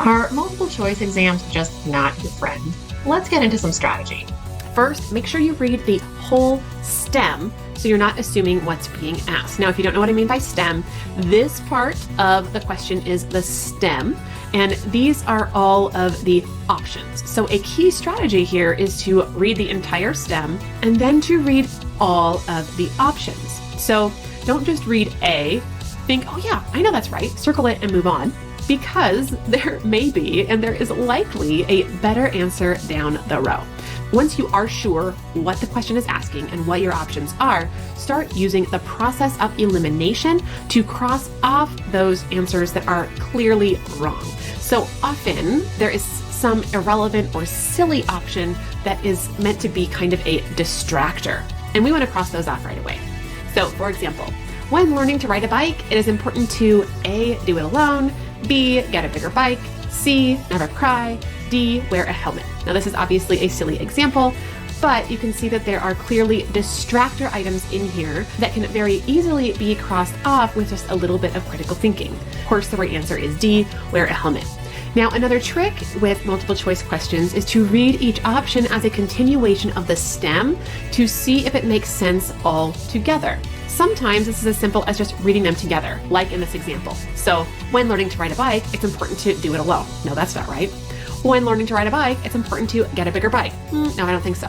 Are multiple choice exams just not your friend? Let's get into some strategy. First, make sure you read the whole STEM so you're not assuming what's being asked. Now, if you don't know what I mean by STEM, this part of the question is the STEM, and these are all of the options. So a key strategy here is to read the entire STEM and then to read all of the options. So don't just read A, think, oh yeah, I know that's right, circle it and move on, because there may be, and there is likely, a better answer down the row. Once you are sure what the question is asking and what your options are, start using the process of elimination to cross off those answers that are clearly wrong. So often there is some irrelevant or silly option that is meant to be kind of a distractor, and we want to cross those off right away. So for example, when learning to ride a bike, it is important to A, do it alone, B, get a bigger bike, C, never cry, D, wear a helmet. Now this is obviously a silly example, but you can see that there are clearly distractor items in here that can very easily be crossed off with just a little bit of critical thinking. Of course, the right answer is D, wear a helmet. Now, another trick with multiple choice questions is to read each option as a continuation of the STEM to see if it makes sense all together. Sometimes this is as simple as just reading them together, like in this example. So when learning to ride a bike, it's important to do it alone. No, that's not right. When learning to ride a bike, it's important to get a bigger bike. No, I don't think so.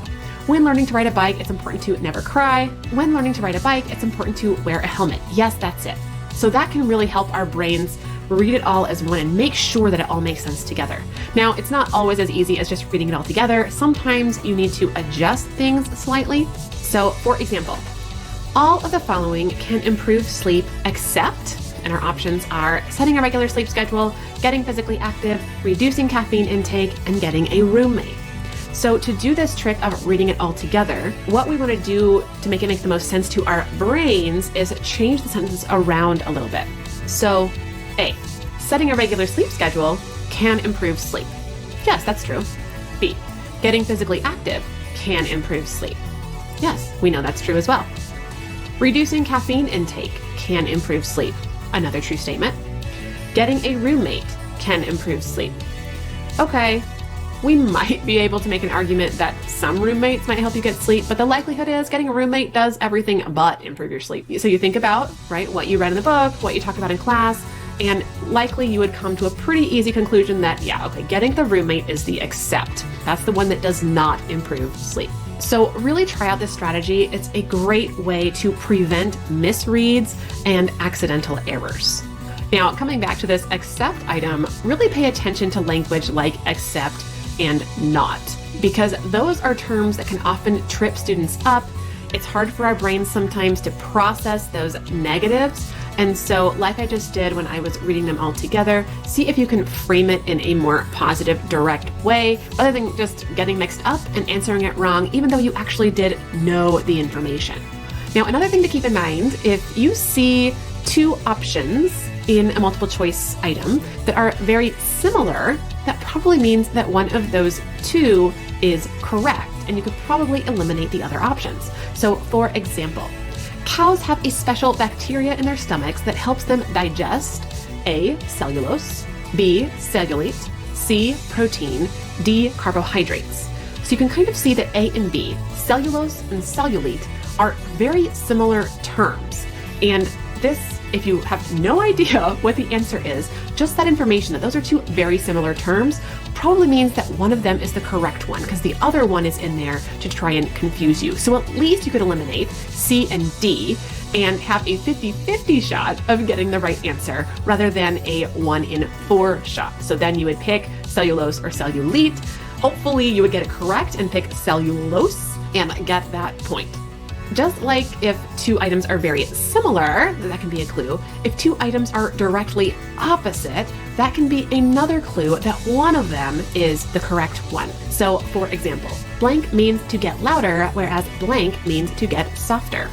When learning to ride a bike, it's important to never cry. When learning to ride a bike, it's important to wear a helmet. Yes, that's it. So that can really help our brains read it all as one and make sure that it all makes sense together. Now, it's not always as easy as just reading it all together. Sometimes you need to adjust things slightly. So, for example, all of the following can improve sleep except, and our options are setting a regular sleep schedule, getting physically active, reducing caffeine intake, and getting a roommate. So to do this trick of reading it all together, what we want to do to make it make the most sense to our brains is change the sentence around a little bit. So A, setting a regular sleep schedule can improve sleep. Yes, that's true. B, getting physically active can improve sleep. Yes, we know that's true as well. Reducing caffeine intake can improve sleep. Another true statement. Getting a roommate can improve sleep. Okay, we might be able to make an argument that some roommates might help you get sleep, but the likelihood is getting a roommate does everything but improve your sleep. So you think about, right, what you read in the book, what you talk about in class, and likely you would come to a pretty easy conclusion that, yeah, okay, getting the roommate is the except. That's the one that does not improve sleep. So really try out this strategy. It's a great way to prevent misreads and accidental errors. Now, coming back to this except item, really pay attention to language like except and not, because those are terms that can often trip students up. It's hard for our brains sometimes to process those negatives. And so, like I just did when I was reading them all together, see if you can frame it in a more positive, direct way, rather than just getting mixed up and answering it wrong, even though you actually did know the information. Now, another thing to keep in mind, if you see two options in a multiple choice item that are very similar, that probably means that one of those two is correct, and you could probably eliminate the other options. So, for example, cows have a special bacteria in their stomachs that helps them digest A, cellulose, B, cellulite, C, protein, D, carbohydrates. So you can kind of see that A and B, cellulose and cellulite, are very similar terms. And this, if you have no idea what the answer is, just that information that those are two very similar terms probably means that one of them is the correct one, because the other one is in there to try and confuse you. So at least you could eliminate C and D and have a 50-50 shot of getting the right answer rather than a 1 in 4 shot. So then you would pick cellulose or cellulite. Hopefully you would get it correct and pick cellulose and get that point. Just like if two items are very similar, that can be a clue. If two items are directly opposite, that can be another clue that one of them is the correct one. So for example, blank means to get louder, whereas blank means to get softer.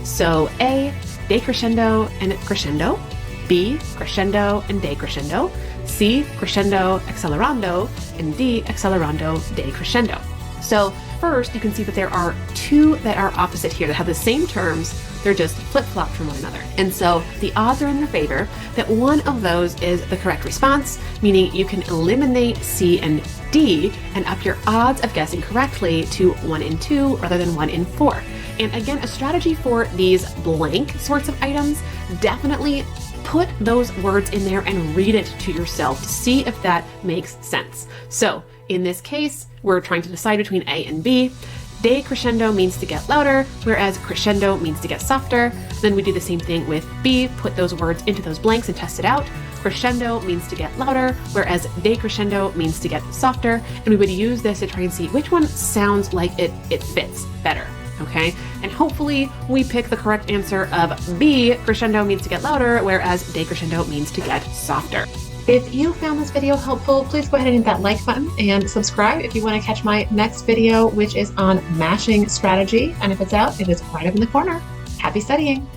So A, decrescendo and crescendo. B, crescendo and decrescendo. C, crescendo, accelerando, and D, accelerando, decrescendo. So first, you can see that there are two that are opposite here that have the same terms, They're just flip-flopped from one another. And so the odds are in your favor that one of those is the correct response, meaning you can eliminate C and D and up your odds of guessing correctly to 1 in 2 rather than 1 in 4. And again, a strategy for these blank sorts of items, definitely put those words in there and read it to yourself to see if that makes sense. So in this case, we're trying to decide between A and B. Decrescendo means to get louder, whereas crescendo means to get softer. Then we do the same thing with B, put those words into those blanks and test it out. Crescendo means to get louder, whereas decrescendo means to get softer. And we would use this to try and see which one sounds like it fits better. Okay, and hopefully we pick the correct answer of B, crescendo means to get louder, whereas decrescendo means to get softer. If you found this video helpful, please go ahead and hit that like button and subscribe if you want to catch my next video, which is on mashing strategy. And if it's out, it is right up in the corner. Happy studying!